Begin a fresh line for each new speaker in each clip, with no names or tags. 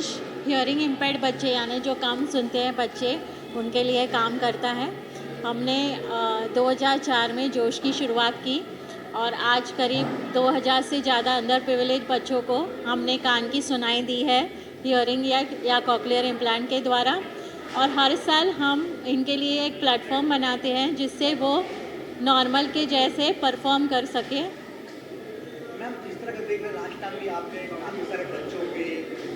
जोश hearing impaired बच्चे यानी जो कम सुनते हैं बच्चे, उनके लिए काम करता है। हमने 2004 में जोश की शुरुआत की और आज करीब 2000 से ज़्यादा अंडर प्रिविलेज बच्चों को हमने कान की सुनाई दी है हियरिंग या कॉक्लियर इम्प्लांट के द्वारा। और हर साल हम इनके लिए एक प्लेटफॉर्म बनाते हैं जिससे वो नॉर्मल के जैसे परफॉर्म कर सके।
मैम, जिस तरह का देख रहे हैं, लास्ट टाइम भी आपने काफ़ी सारे बच्चों के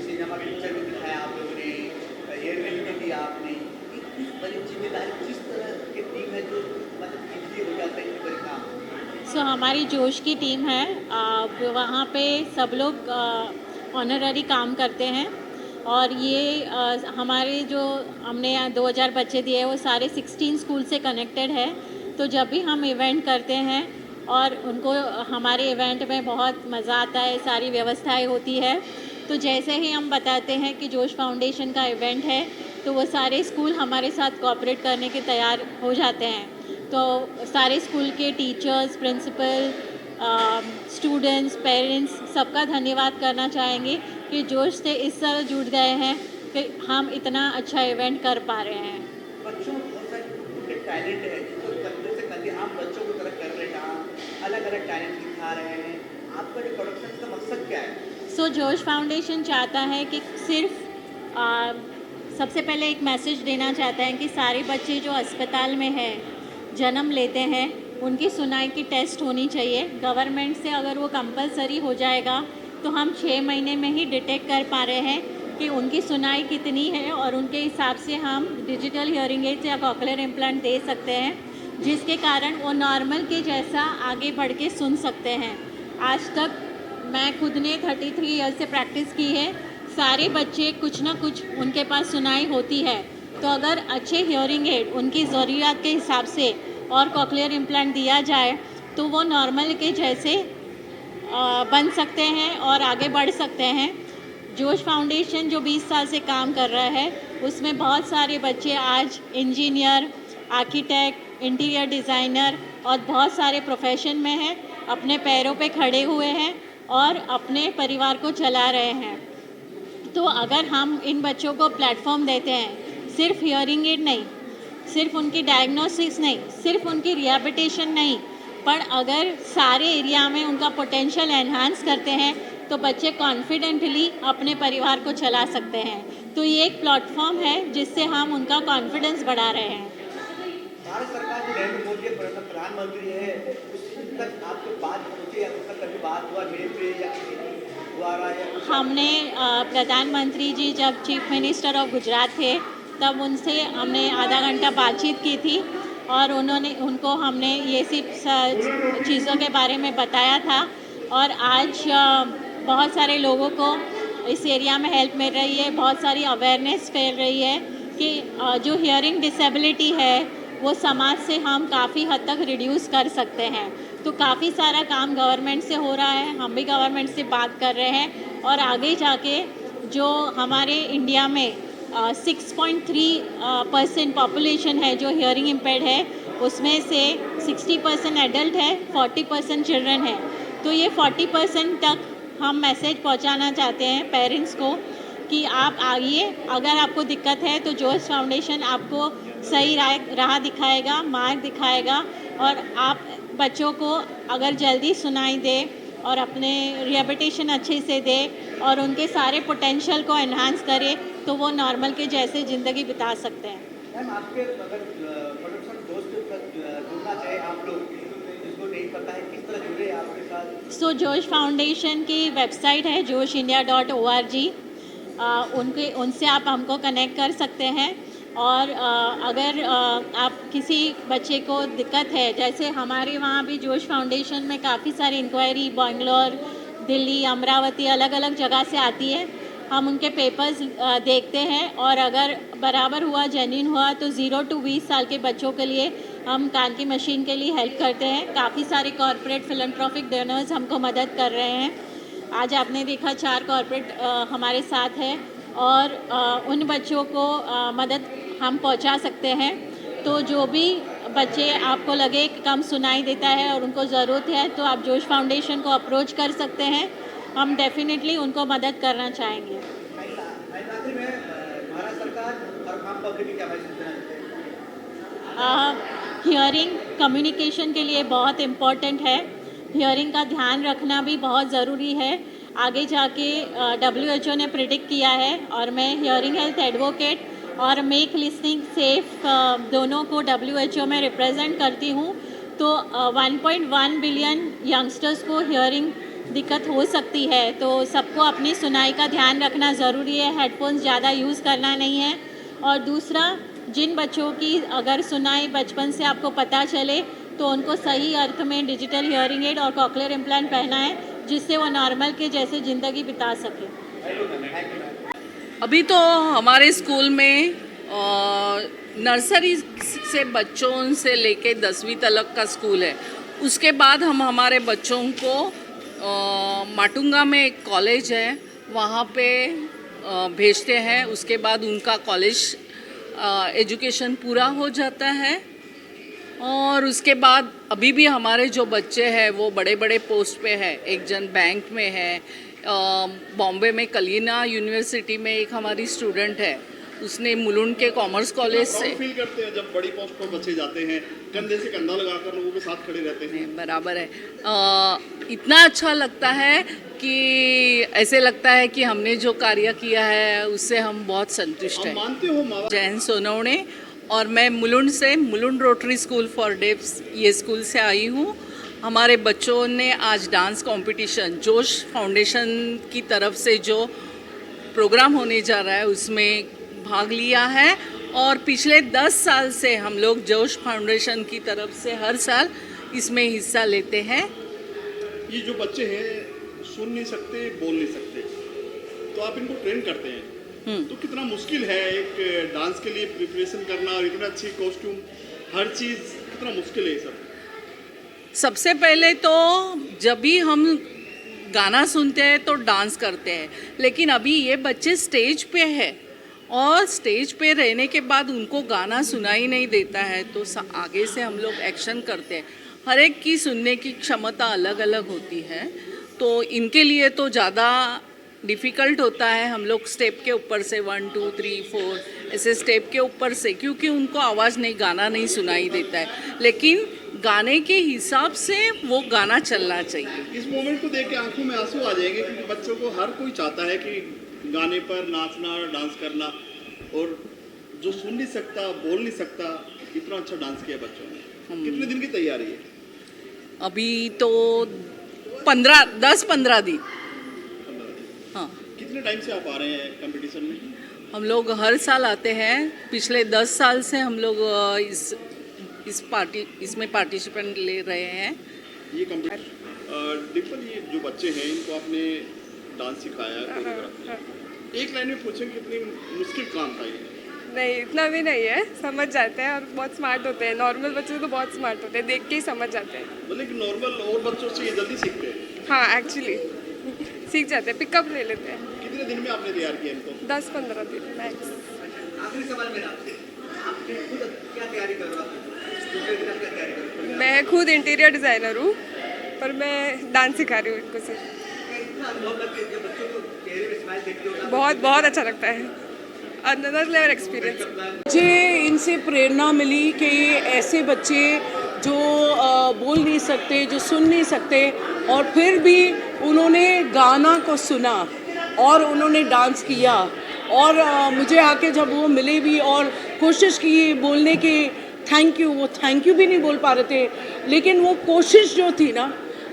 सिनेमा पिक्चर भी दिखाया आप लोगों ने, एयरवेल भी दिया आपने। इतनी बड़ी जिम्मेदारी जिस तरह की टीम है जो मतलब इजली हो जाता है इतने बड़े काम।
हमारी जोश की टीम है, वहाँ पे सब लोग ऑनररी काम करते हैं और ये हमारे जो हमने 2000 बच्चे दिए हैं वो सारे 16 स्कूल से कनेक्टेड है। तो जब भी हम इवेंट करते हैं और उनको हमारे इवेंट में बहुत मज़ा आता है, सारी व्यवस्थाएं होती है। तो जैसे ही हम बताते हैं कि जोश फाउंडेशन का इवेंट है तो वो सारे स्कूल हमारे साथ कोऑपरेट करने के तैयार हो जाते हैं। तो सारे स्कूल के टीचर्स, प्रिंसिपल, स्टूडेंट्स, पेरेंट्स सबका धन्यवाद करना चाहेंगे कि जोश से इस तरह जुड़ गए हैं कि हम इतना अच्छा इवेंट कर पा रहे हैं।
बच्चों में बहुत सारे टैलेंट है जिनको कंधे से कंधे आम बच्चों की तरह कर रहे हैं, अलग अलग टैलेंट दिखा रहे हैं। आपका जो प्रोडक्शन का मकसद क्या है?
जोश फाउंडेशन चाहता है कि सिर्फ सबसे पहले एक मैसेज देना चाहता है कि सारे बच्चे जो अस्पताल में हैं, जन्म लेते हैं, उनकी सुनाई की टेस्ट होनी चाहिए। गवर्नमेंट से अगर वो कंपलसरी हो जाएगा तो हम 6 महीने में ही डिटेक्ट कर पा रहे हैं कि उनकी सुनाई कितनी है और उनके हिसाब से हम डिजिटल हियरिंग एड्स या कॉक्लियर इम्प्लांट दे सकते हैं, जिसके कारण वो नॉर्मल के जैसा आगे बढ़ के सुन सकते हैं। आज तक मैं खुद ने 33 ईयर्स से प्रैक्टिस की है। सारे बच्चे कुछ ना कुछ उनके पास सुनाई होती है। तो अगर अच्छे हियरिंग एड उनकी ज़रूरियात के हिसाब से और कॉक्लियर इम्प्लांट दिया जाए तो वो नॉर्मल के जैसे बन सकते हैं और आगे बढ़ सकते हैं। जोश फाउंडेशन जो 20 साल से काम कर रहा है उसमें बहुत सारे बच्चे आज इंजीनियर, आर्किटेक्ट, इंटीरियर डिज़ाइनर और बहुत सारे प्रोफेशन में हैं, अपने पैरों पे खड़े हुए हैं और अपने परिवार को चला रहे हैं। तो अगर हम इन बच्चों को प्लेटफॉर्म देते हैं, सिर्फ हियरिंग एड नहीं, सिर्फ उनकी डायग्नोसिस नहीं, सिर्फ उनकी रिहैबिलिटेशन नहीं, पर अगर सारे एरिया में उनका पोटेंशियल एनहांस करते हैं तो बच्चे कॉन्फिडेंटली अपने परिवार को चला सकते हैं। तो ये एक प्लेटफॉर्म है जिससे हम उनका कॉन्फिडेंस बढ़ा रहे हैं।
भारत सरकार जो नरेंद्र मोदी प्रधानमंत्री है, उस तक आपको बात पहुँची या उस तक कभी बात हुआ मेरे पे या किसी द्वारा या
हमने प्रधानमंत्री जी जब चीफ मिनिस्टर ऑफ गुजरात थे तब उनसे हमने आधा घंटा बातचीत की थी और उनको हमने ये सब चीज़ों के बारे में बताया था। और आज बहुत सारे लोगों को इस एरिया में हेल्प मिल रही है, बहुत सारी अवेयरनेस फैल रही है कि जो हियरिंग डिसेबिलिटी है वो समाज से हम काफ़ी हद तक रिड्यूस कर सकते हैं। तो काफ़ी सारा काम गवर्नमेंट से हो रहा है, हम भी गवर्नमेंट से बात कर रहे हैं और आगे जाके जो हमारे इंडिया में 6.3% पॉपुलेशन है जो हियरिंग इम्पेयर्ड है, उसमें से 60% एडल्ट है, 40% चिल्ड्रन है। तो ये 40% तक हम मैसेज पहुंचाना चाहते हैं पेरेंट्स को कि आप आइए, अगर आपको दिक्कत है तो जोश फाउंडेशन आपको सही राह दिखाएगा, मार्ग दिखाएगा और आप बच्चों को अगर जल्दी सुनाई दे और अपने रिहैबिलिटेशन अच्छे से दे और उनके सारे पोटेंशियल को एनहांस करे तो वो नॉर्मल के जैसे ज़िंदगी बिता सकते हैं।
मैम, आपके अगर प्रोडक्शन दोस्त के साथ जुड़ना चाहे आप लोग, जिसको नहीं पता है किस तरह जुड़े आपके साथ?
जोश फाउंडेशन की वेबसाइट है joshindia.org, उनसे आप हमको कनेक्ट कर सकते हैं। और अगर आप किसी बच्चे को दिक्कत है, जैसे हमारे वहाँ भी जोश फाउंडेशन में काफ़ी सारी इंक्वायरी बेंगलोर, दिल्ली, अमरावती अलग अलग जगह से आती है। हम उनके पेपर्स देखते हैं और अगर बराबर हुआ, जेन्युइन हुआ तो 0 to 20 साल के बच्चों के लिए हम कान की मशीन के लिए हेल्प करते हैं। काफ़ी सारे कॉर्पोरेट फिलैंथ्रोपिक डोनर्स हमको मदद कर रहे हैं। आज आपने देखा 4 कॉर्पोरेट हमारे साथ है और उन बच्चों को मदद हम पहुंचा सकते हैं। तो जो भी बच्चे आपको लगे कि कम सुनाई देता है और उनको ज़रूरत है तो आप जोश फाउंडेशन को अप्रोच कर सकते हैं। हम डेफिनेटली उनको मदद करना चाहेंगे।
मैम पब्लिक को क्या मैसेज देना चाहते हैं?
हियरिंग कम्युनिकेशन के लिए बहुत इम्पॉर्टेंट है। हियरिंग का ध्यान रखना भी बहुत ज़रूरी है। आगे जाके WHO ने प्रिडिक्ट किया है और मैं हियरिंग हेल्थ एडवोकेट और मेक लिसनिंग सेफ दोनों को WHO में रिप्रेजेंट करती हूँ। तो 1.1 बिलियन यंगस्टर्स को हियरिंग दिक्कत हो सकती है, तो सबको अपनी सुनाई का ध्यान रखना ज़रूरी है। हेडफोन्स ज़्यादा यूज़ करना नहीं है। और दूसरा, जिन बच्चों की अगर सुनाई बचपन से आपको पता चले तो उनको सही अर्थ में डिजिटल हियरिंग एड और कॉक्लियर इम्प्लांट पहना है, जिससे वो नॉर्मल के जैसे ज़िंदगी बिता सके।
अभी तो हमारे स्कूल में नर्सरी से बच्चों से लेके 10वीं तक का स्कूल है। उसके बाद हम हमारे बच्चों को माटुंगा में एक कॉलेज है, वहाँ पे भेजते हैं। उसके बाद उनका कॉलेज एजुकेशन पूरा हो जाता है और उसके बाद अभी भी हमारे जो बच्चे हैं वो बड़े बड़े पोस्ट पे है। एक जन बैंक में है, बॉम्बे में कलीना यूनिवर्सिटी में एक हमारी स्टूडेंट है, उसने मुलुंड के कॉमर्स कॉलेज से।
फील करते हैं जब बड़ी पोस्ट पर बच्चे जाते हैं, कंधे से कंधा लगाकर लोगों के साथ खड़े रहते हैं।
बराबर है। इतना अच्छा लगता है कि ऐसे लगता है कि हमने जो कार्य किया है उससे हम बहुत संतुष्ट हैं।
मानते हो माँ
जैन सोनवणे, और मैं मुलुंड से, मुलुंड रोटरी स्कूल फॉर डेफ्स, ये स्कूल से आई हूँ। हमारे बच्चों ने आज डांस कंपटीशन जोश फाउंडेशन की तरफ से जो प्रोग्राम होने जा रहा है उसमें भाग लिया है। और पिछले 10 साल से हम लोग जोश फाउंडेशन की तरफ से हर साल इसमें हिस्सा लेते हैं।
ये जो बच्चे हैं सुन नहीं सकते, बोल नहीं सकते, तो आप इनको ट्रेन करते हैं, तो कितना मुश्किल है एक डांस के लिए प्रिपरेशन करना और इतना अच्छी कॉस्ट्यूम, हर चीज़ कितना मुश्किल है ये सब।
सबसे पहले तो जब भी हम गाना सुनते हैं तो डांस करते हैं, लेकिन अभी ये बच्चे स्टेज पे है और स्टेज पे रहने के बाद उनको गाना सुनाई नहीं देता है, तो आगे से हम लोग एक्शन करते हैं। हर एक की सुनने की क्षमता अलग अलग होती है, तो इनके लिए तो ज़्यादा डिफ़िकल्ट होता है। हम लोग स्टेप के ऊपर से 1 2 3 4 ऐसे स्टेप के ऊपर से, क्योंकि उनको आवाज़ नहीं, गाना नहीं सुनाई देता है, लेकिन गाने के हिसाब से वो गाना चलना चाहिए।
इस मोमेंट को देख के आंखों में आंसू आ जाएंगे, क्योंकि बच्चों को हर कोई चाहता है कि गाने पर नाचना, डांस करना, और जो सुन नहीं सकता, बोल नहीं सकता, इतना अच्छा डांस किया बच्चों ने। कितने दिन की तैयारी है?
अभी तो 10-15 दिन। हाँ।
कितने टाइम से आप आ रहे हैं कंपटीशन में?
हम लोग हर साल आते हैं। पिछले 10 साल से हम लोग इसमें पार्टिसिपेंट ले रहे हैं।
ये डिम्पल, ये जो बच्चे हैं इनको आपने डांस सिखाया, कोरियोग्राफी, एक लाइन में पूछें कितनी मुश्किल काम था ये?
नहीं, इतना भी नहीं है, समझ जाते हैं और बहुत स्मार्ट होते हैं। नॉर्मल बच्चे तो बहुत स्मार्ट होते हैं, देख के ही समझ जाते हैं।
मतलब कि नॉर्मल और बच्चों से ये जल्दी सीखते हैं?
हाँ, एक्चुअली सीख जाते हैं, पिकअप ले लेते हैं।
कितने दिन में आपने तैयार किया इनको?
10-15 दिन मैक्स।
आखिरी सवाल मेरा आपसे, आपने खुद क्या तैयारी कर रहे हो? दूसरे दिन आप क्या तैयारी कर रहे हो?
मैं खुद इंटीरियर डिज़ाइनर हूँ, पर मैं डांस सिखा रही हूँ इनको सिर्फ।
इतना अनुभव लगता है जब बच्चों को चेहरे पे स्माइल देखते हो ना,
बहुत बहुत अच्छा लगता है, अनदर लेवल एक्सपीरियंस।
मुझे इनसे प्रेरणा मिली कि ऐसे बच्चे जो बोल नहीं सकते, जो सुन नहीं सकते, और फिर भी उन्होंने गाना को सुना और उन्होंने डांस किया, और मुझे आके जब वो मिले भी और कोशिश की बोलने की थैंक यू, वो थैंक यू भी नहीं बोल पा रहे थे, लेकिन वो कोशिश जो थी ना,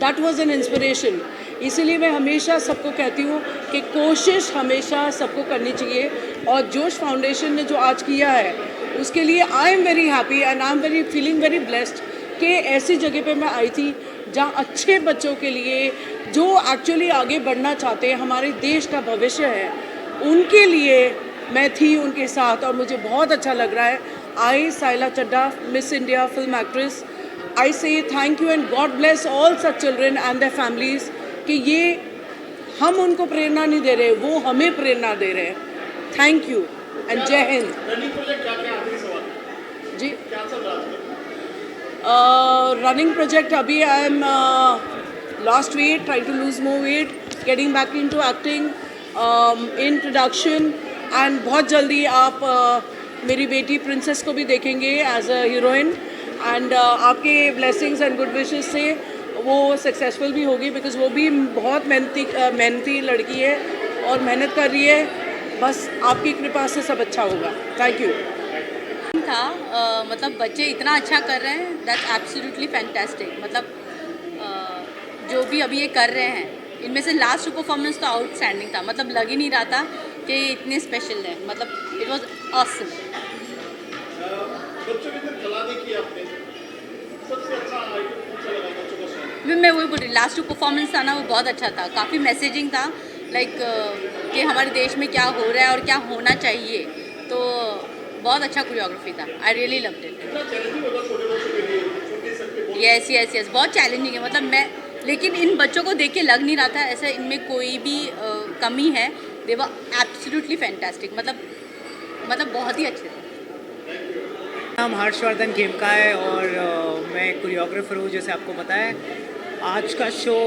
दैट वाज एन इंस्पिरेशन। इसीलिए मैं हमेशा सबको कहती हूँ कि कोशिश हमेशा सबको करनी चाहिए, और जोश फाउंडेशन ने जो आज किया है उसके लिए I am very happy and I am feeling very blessed कि ऐसी जगह पे मैं आई थी जहाँ अच्छे बच्चों के लिए जो एक्चुअली आगे बढ़ना चाहते हैं, हमारे देश का भविष्य है, उनके लिए मैं थी उनके साथ, और मुझे बहुत अच्छा लग रहा है। I Saila Chadha, miss India film actress, I say thank you and God bless all such children and their families कि ये हम उनको प्रेरणा नहीं दे रहे, वो हमें प्रेरणा दे रहे हैं। थैंक यू एंड जय हिंद।
रनिंग प्रोजेक्ट क्या क्या आखिरी सवाल
जी,
क्या चल रहा है?
रनिंग प्रोजेक्ट अभी I am lost weight, try to lose more weight, getting back into acting, in production, and बहुत जल्दी आप मेरी बेटी प्रिंसेस को भी देखेंगे एज अ हीरोइन एंड आपके ब्लेसिंग्स एंड गुड विशेस से वो सक्सेसफुल भी होगी बिकॉज वो भी बहुत मेहनती लड़की है और मेहनत कर रही है. बस आपकी कृपा से सब अच्छा होगा. Thank you.
था मतलब बच्चे इतना अच्छा कर रहे हैं, दैट्स एब्सोल्युटली फैंटास्टिक. मतलब जो भी अभी ये कर रहे हैं, इनमें से लास्ट परफॉर्मेंस तो आउटस्टैंडिंग था. मतलब लग ही नहीं रहा था कि ये इतने स्पेशल है. मतलब इट वाज ऑसम.
बच्चों के अंदर कला देखी आपने, सबसे अच्छा आइटम कौन सा लगा बच्चों को सॉन्ग?
मैं वही बोल रही, लास्ट परफॉर्मेंस था ना, वो बहुत अच्छा था. काफ़ी मैसेजिंग था, लाइक कि हमारे देश में क्या हो रहा है और क्या होना चाहिए. तो बहुत अच्छा कोरियोग्राफी था. I really loved it.
कितना चैलेंजिंग होगा छोटे बच्चों के लिए, सुन नहीं सकते, बोल
यस यस यस, बहुत चैलेंजिंग है. मतलब मैं, लेकिन इन बच्चों को देख के लग नहीं रहा था ऐसा इनमें कोई भी कमी है. दे वर एब्सोल्युटली फैंटास्टिक. मतलब बहुत ही अच्छे थे.
नाम हर्षवर्धन खेमका है और मैं कोरियोग्राफर हूँ. जैसे आपको पता है, आज का शो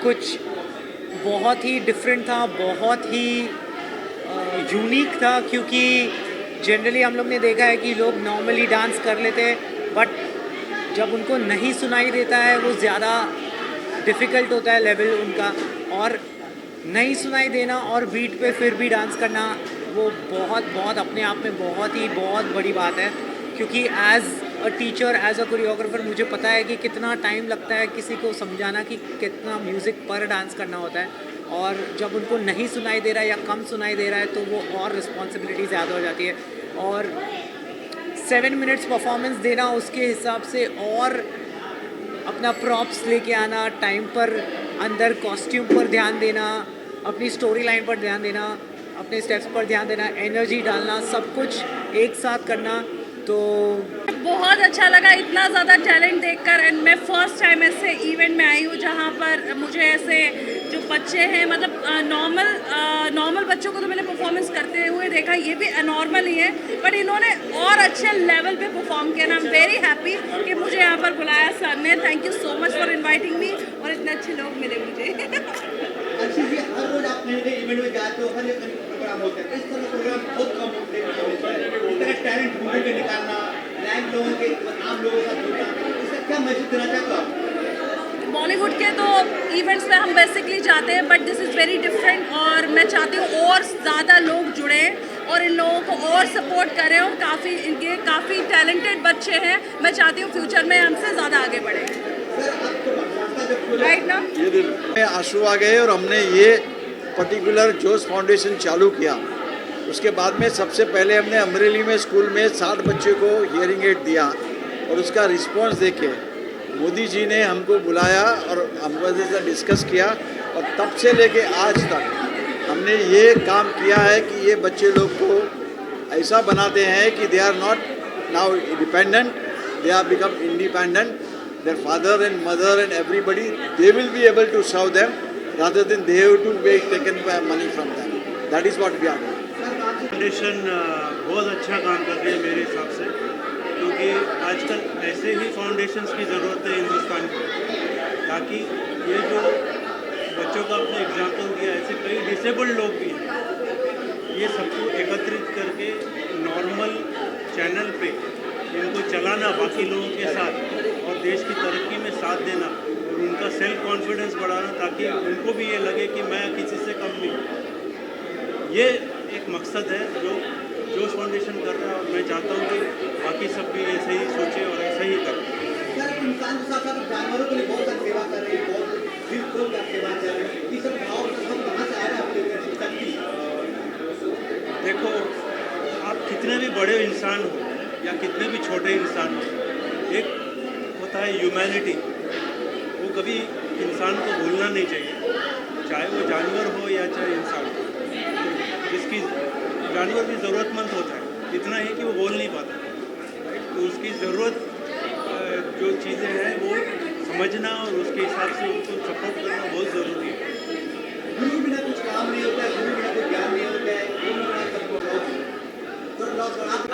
कुछ बहुत ही डिफरेंट था, बहुत ही यूनिक था, क्योंकि जनरली हम लोग ने देखा है कि लोग नॉर्मली डांस कर लेते हैं, बट जब उनको नहीं सुनाई देता है वो ज़्यादा डिफ़िकल्ट होता है लेवल उनका. और नहीं सुनाई देना और बीट पे फिर भी डांस करना, वो बहुत अपने आप में बहुत बड़ी बात है. क्योंकि as a teacher, as a choreographer मुझे पता है कि कितना टाइम लगता है किसी को समझाना कि कितना म्यूज़िक पर डांस करना होता है. और जब उनको नहीं सुनाई दे रहा है या कम सुनाई दे रहा है तो वो और रिस्पॉन्सिबिलिटी ज़्यादा हो जाती है. और 7 मिनट्स परफॉर्मेंस देना, उसके हिसाब से और अपना प्रॉप्स लेके आना, टाइम पर अंदर कॉस्ट्यूम पर ध्यान देना, अपनी स्टोरी लाइन पर ध्यान देना, अपने स्टेप्स पर ध्यान देना, एनर्जी डालना, सब कुछ एक साथ करना. तो
बहुत अच्छा लगा इतना ज़्यादा टैलेंट देखकर. एंड मैं फर्स्ट टाइम ऐसे इवेंट में आई हूँ जहाँ पर मुझे ऐसे जो बच्चे हैं, मतलब नॉर्मल बच्चों को तो मैंने परफॉर्मेंस करते हुए देखा, ये भी अनॉर्मल ही है, बट इन्होंने और अच्छे लेवल पे परफॉर्म किया. आई एम वेरी हैप्पी कि मुझे यहाँ पर बुलाया सर ने. Thank you so much for inviting me. और इतने अच्छे लोग मिले मुझे.
अच्छी जी, हर रोज आप नए नए इवेंट में जाते हो, हर एक प्रोग्राम होता है. इस तरह का प्रोग्राम बहुत कम होते हैं. इस तरह टैलेंट ढूंढ के निकालना, रैंक लोगों के आम लोगों का जुड़ना, इसका क्या मैसेज देना चाहते हो आप?
बॉलीवुड के तो इवेंट्स में हम बेसिकली जाते हैं, but this is very different. और मैं चाहती हूँ और ज़्यादा लोग जुड़े और इन लोगों को और सपोर्ट करें. और काफ़ी टैलेंटेड बच्चे हैं. मैं चाहती हूँ फ्यूचर में हमसे ज़्यादा आगे बढ़े. राइट ना?
ये दिन में आंसू आ गए और हमने ये पर्टिकुलर जोश फाउंडेशन चालू किया. उसके बाद में सबसे पहले हमने अमरेली में स्कूल में 60 बच्चे को हियरिंग एड दिया और उसका रिस्पांस देखे मोदी जी ने हमको बुलाया और हमको जैसा डिस्कस किया. और तब से लेके आज तक हमने ये काम किया है कि ये बच्चे लोग को ऐसा बनाते हैं कि they are not now dependent, they are become independent. Their father and mother and everybody, they will be able to serve them rather than they have to be taken money from them. That is what we are doing.
Foundation बहुत अच्छा काम कर रही है मेरे हिसाब से, क्योंकि आजकल ऐसे ही फाउंडेशंस की ज़रूरत है हिंदुस्तान को, ताकि ये जो बच्चों का अपने एग्जाम्पल दिया, ऐसे कई डिसेबल्ड लोग भी हैं, ये सबको एकत्रित करके नॉर्मल चैनल पे इनको चलाना बाकी लोगों के साथ और देश की तरक्की में साथ देना और उनका सेल्फ कॉन्फिडेंस बढ़ाना, ताकि उनको भी ये लगे कि मैं किसी से कम नहीं हूँ. ये एक मकसद है जो जोश फाउंडेशन कर रहा है. और मैं चाहता हूँ कि बाकी सब भी ऐसे ही सोचें और ऐसा ही करें.
सर, इंसान के साथ साथ जानवरों के लिए बहुत सारी सेवा कर रहे हैं, बहुत दिल खोल कर सेवा कर रहे हैं. ये सब भाव सब कहाँ से आ रहा है आपके शक्ति?
देखो, आप कितने भी बड़े इंसान हो या कितने भी छोटे इंसान हो, एक होता है ह्यूमैनिटी. वो कभी इंसान को भूलना नहीं चाहिए, चाहे वो जानवर हो या चाहे इंसान हो. जिसकी जानवर भी ज़रूरतमंद होता है, इतना ही कि वो बोल नहीं पाता, तो उसकी ज़रूरत जो चीज़ें हैं वो समझना और उसके हिसाब से उनको सपोर्ट करना बहुत ज़रूरी है.
गुरु के बिना कुछ काम नहीं होता है, गुरु के बिना कोई ज्ञान नहीं होता है. गुरु के बिना सबको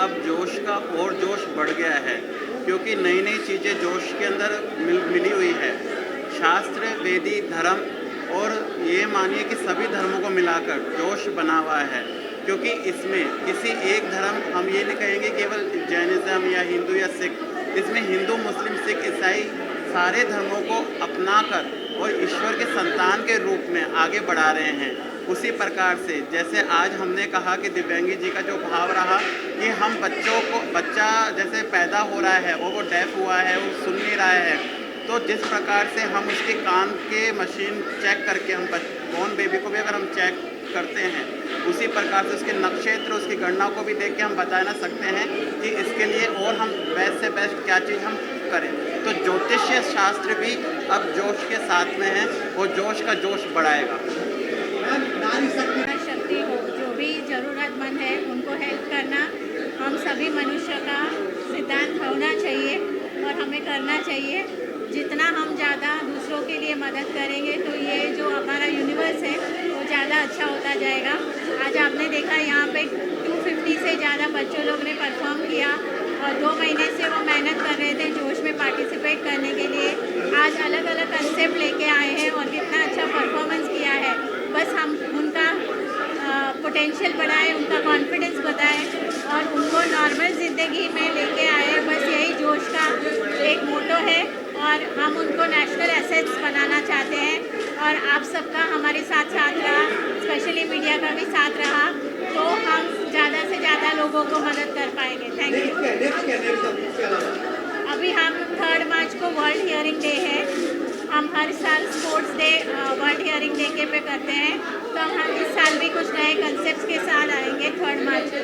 अब जोश का और जोश बढ़ गया है, क्योंकि नई नई चीज़ें जोश के अंदर मिली हुई है. शास्त्र, वेदी, धर्म और ये मानिए कि सभी धर्मों को मिलाकर जोश बना हुआ है. क्योंकि इसमें किसी एक धर्म, हम ये नहीं कहेंगे केवल जैनिज़्म या हिंदू या सिख, इसमें हिंदू, मुस्लिम, सिख, ईसाई सारे धर्मों को अपनाकर और ईश्वर के संतान के रूप में आगे बढ़ा रहे हैं। उसी प्रकार से जैसे आज हमने कहा कि दिव्यांगी जी का जो भाव रहा कि हम बच्चों को, बच्चा जैसे पैदा हो रहा है और वो डेफ हुआ है, वो सुन नहीं रहा है, तो जिस प्रकार से हम उसके कान के मशीन चेक करके, हम बॉर्न बेबी को भी अगर हम चेक करते हैं, उसी प्रकार से उसके नक्षत्र, उसकी गणना को भी देख के हम बता ना सकते हैं कि इसके लिए और हम बेस्ट से बेस्ट क्या चीज़ हम करें। तो ज्योतिष्य शास्त्र भी अब जोश के साथ में है, वो जोश का जोश बढ़ाएगा।
शक्ति हो, जो भी ज़रूरतमंद है उनको हेल्प करना हम सभी मनुष्य का सिद्धांत होना चाहिए और हमें करना चाहिए। जितना हम ज़्यादा दूसरों के लिए मदद करेंगे तो ये जो हमारा यूनिवर्स है वो ज़्यादा अच्छा होता जाएगा। आज आपने देखा यहाँ पे 250 से ज़्यादा बच्चों लोग ने परफॉर्म किया और 2 महीने से वो मेहनत कर रहे थे जोश में पार्टिसिपेट करने के लिए। आज अलग अलग कंसेप्ट लेके आए हैं और कितना अच्छा परफॉर्मेंस किया है। बस हम उनका पोटेंशियल बढ़ाएं, उनका कॉन्फिडेंस बताएं और उनको नॉर्मल ज़िंदगी में लेके आए। बस यही जोश का एक मोटो है और हम उनको नेशनल एसेट्स बनाना चाहते हैं और आप सबका हमारे साथ रहा, स्पेशली मीडिया का भी साथ रहा, तो हम ज़्यादा से ज़्यादा लोगों को मदद कर पाएंगे। Thank you. अभी हम 3 मार्च को वर्ल्ड हियरिंग डे है। हम हर साल sports day world hearing day के पे करते हैं, तो हम इस साल भी कुछ नए कंसेप्ट्स के साथ आएंगे 3 मार्च को।